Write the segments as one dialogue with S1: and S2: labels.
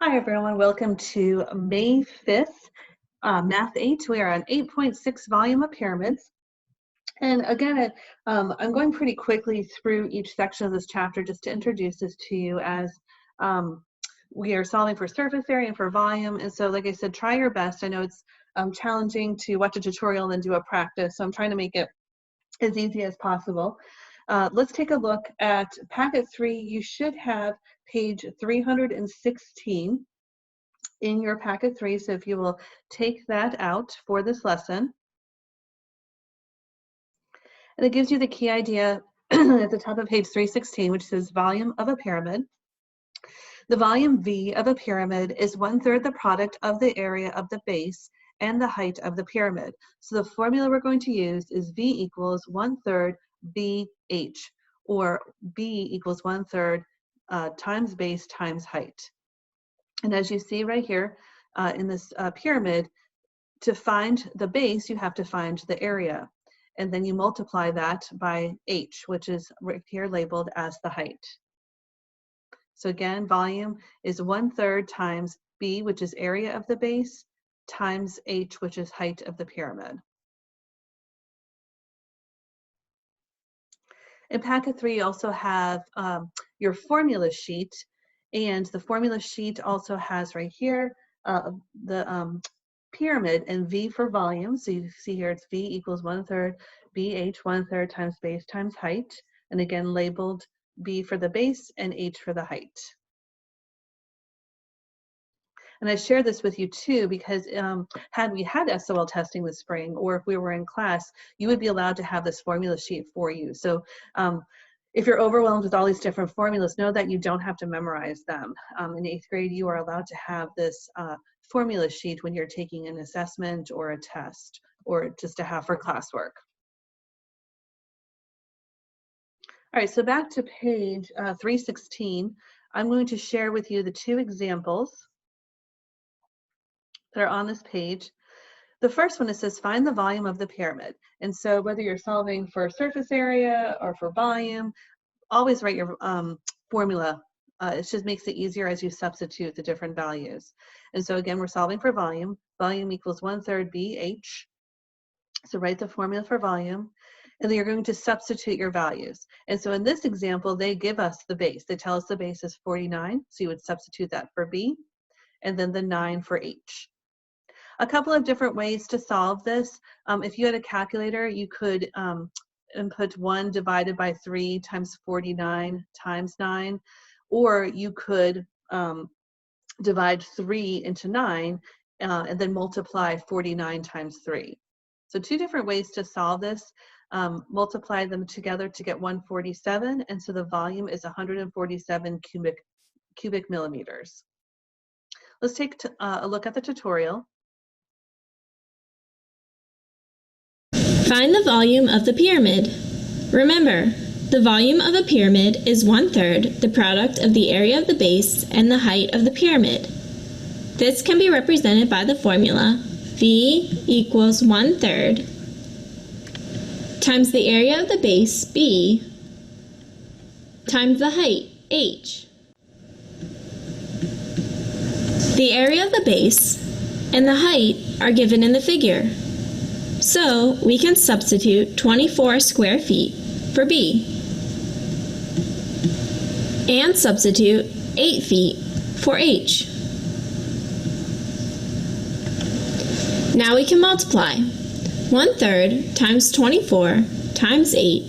S1: Hi everyone, welcome to May 5th, Math 8. We are on 8.6 volume of pyramids. And again, I'm going pretty quickly through each section of this chapter just to introduce this to you as we are solving for surface area and for volume. And so like I said, try your best. I know it's challenging to watch a tutorial and then do a practice, so I'm trying to make it as easy as possible. Let's take a look at packet 3. You should have page 316 in your packet 3. So if you will take that out for this lesson. And it gives you the key idea at the top of page 316, which says volume of a pyramid. The volume V of a pyramid is 1/3 the product of the area of the base and the height of the pyramid. So the formula we're going to use is V equals 1/3 BH, or B equals 1/3 times base times height. And as you see right here in this pyramid, to find the base, you have to find the area. And then you multiply that by h, which is right here labeled as the height. So again, volume is 1/3 times b, which is area of the base, times h, which is height of the pyramid. In packet 3, you also have your formula sheet. And the formula sheet also has right here the pyramid and V for volume. So you see here it's V equals 1/3 BH 1/3 times base times height. And again, labeled B for the base and H for the height. And I share this with you too because had we had SOL testing this spring, or if we were in class, you would be allowed to have this formula sheet for you. So if you're overwhelmed with all these different formulas, know that you don't have to memorize them. In 8th grade, you are allowed to have this formula sheet when you're taking an assessment or a test, or just to have for classwork. All right, so back to page 316, I'm going to share with you the 2 examples that are on this page. The first one, it says find the volume of the pyramid. And so whether you're solving for surface area or for volume, always write your formula. It just makes it easier as you substitute the different values. And so again, we're solving for volume. Volume equals 1/3 BH. So write the formula for volume, and then you're going to substitute your values. And so in this example, they give us the base. They tell us the base is 49, so you would substitute that for B, and then the 9 for H. A couple of different ways to solve this. If you had a calculator, you could input 1 divided by 3 times 49 times 9, or you could divide 3 into 9 and then multiply 49 times 3. So 2 different ways to solve this. Multiply them together to get 147, and so the volume is 147 cubic millimeters. Let's take a look at the tutorial.
S2: Find the volume of the pyramid. Remember, the volume of a pyramid is 1/3 the product of the area of the base and the height of the pyramid. This can be represented by the formula V equals 1/3 times the area of the base, B, times the height, H. The area of the base and the height are given in the figure. So we can substitute 24 square feet for B and substitute 8 feet for H. Now we can multiply. 1/3 times 24 times 8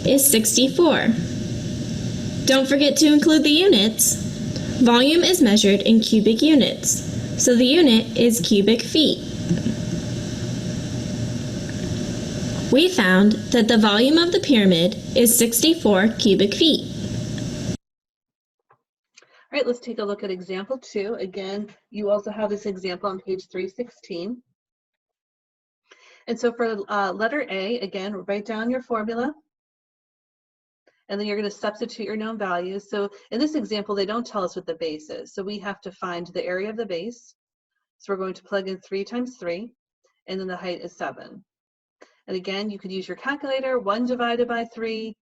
S2: is 64. Don't forget to include the units. Volume is measured in cubic units, so the unit is cubic feet. We found that the volume of the pyramid is 64 cubic feet.
S1: All right, let's take a look at example 2. Again, you also have this example on page 316. And so for letter A, again, write down your formula, and then you're going to substitute your known values. So in this example, they don't tell us what the base is, so we have to find the area of the base. So we're going to plug in 3 times 3, and then the height is 7. And again, you could use your calculator. 1 divided by 3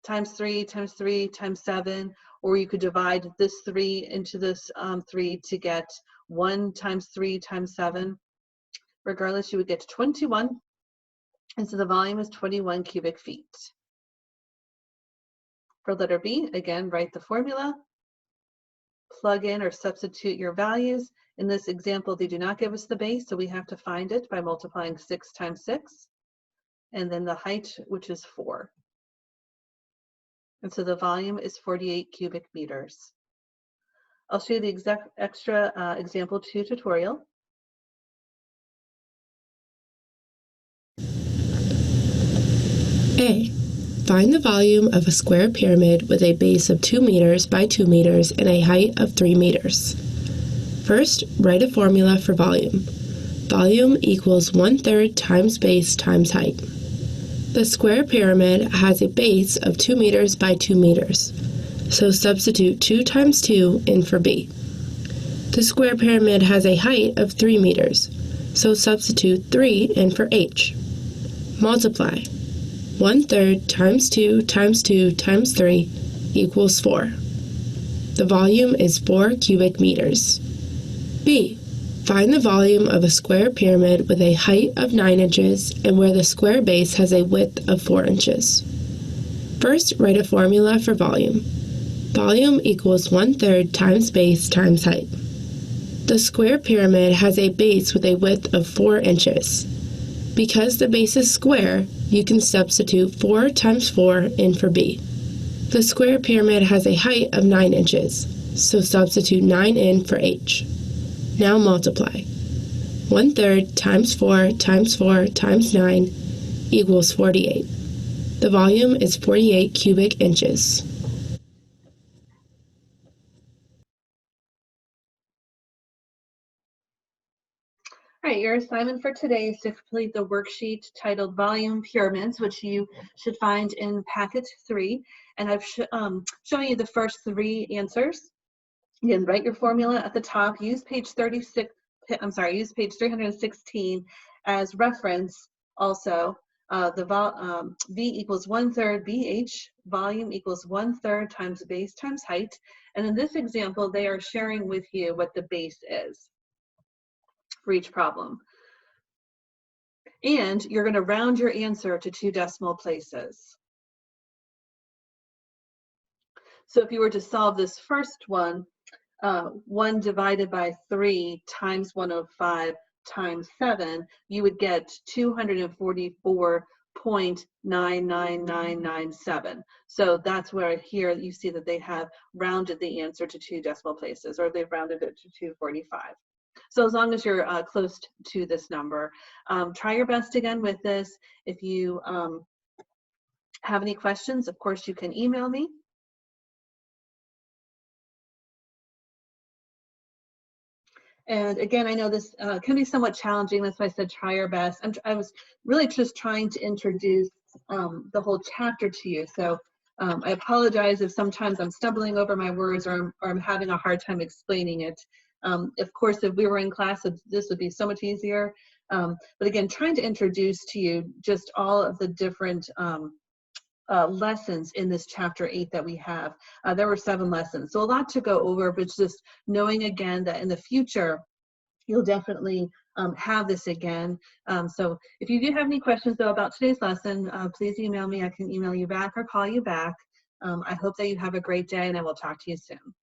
S1: times 3 times 3 times 7, or you could divide this 3 into this 3 to get 1 times 3 times 7. Regardless, you would get 21, and so the volume is 21 cubic feet. For letter B, again, write the formula, plug in or substitute your values. In this example, they do not give us the base, so we have to find it by multiplying 6 times 6, and then the height, which is 4. And so the volume is 48 cubic meters. I'll show you the extra example 2 tutorial.
S3: A. Find the volume of a square pyramid with a base of 2 meters by 2 meters and a height of 3 meters. First, write a formula for volume. Volume equals 1/3 times base times height. The square pyramid has a base of 2 meters by 2 meters, so substitute 2 times 2 in for B. The square pyramid has a height of 3 meters, so substitute 3 in for H. Multiply. 1/3 times 2 times 2 times 3 equals 4. The volume is 4 cubic meters. B. Find the volume of a square pyramid with a height of 9 inches and where the square base has a width of 4 inches. First, write a formula for volume. Volume equals 1/3 times base times height. The square pyramid has a base with a width of 4 inches. Because the base is square, you can substitute 4 times 4 in for B. The square pyramid has a height of 9 inches, so substitute 9 in for H. Now multiply. 1/3 times 4 times 4 times 9 equals 48. The volume is 48 cubic inches.
S1: All right, your assignment for today is to complete the worksheet titled Volume Pyramids, which you should find in Packet 3. And I've shown you the first 3 answers. Again, write your formula at the top. Use page 316 as reference also. V equals 1/3 BH, volume equals 1/3 times base times height. And in this example, they are sharing with you what the base is for each problem. And you're going to round your answer to 2 decimal places. So if you were to solve this first one, 1 divided by 3 times 105 times 7, you would get 244.99997. So that's where here you see that they have rounded the answer to 2 decimal places, or they've rounded it to 245. So as long as you're close to this number, try your best again with this. If you have any questions, of course, you can email me. And again, I know this can be somewhat challenging. That's why I said try your best. I was really just trying to introduce the whole chapter to you. So I apologize if sometimes I'm stumbling over my words or I'm having a hard time explaining it. Of course, if we were in class, this would be so much easier. But again, trying to introduce to you just all of the different lessons in this chapter 8 that we have. There were 7 lessons, so a lot to go over, but just knowing again that in the future, you'll definitely have this again. So if you do have any questions though about today's lesson, please email me. I can email you back or call you back. I hope that you have a great day, and I will talk to you soon.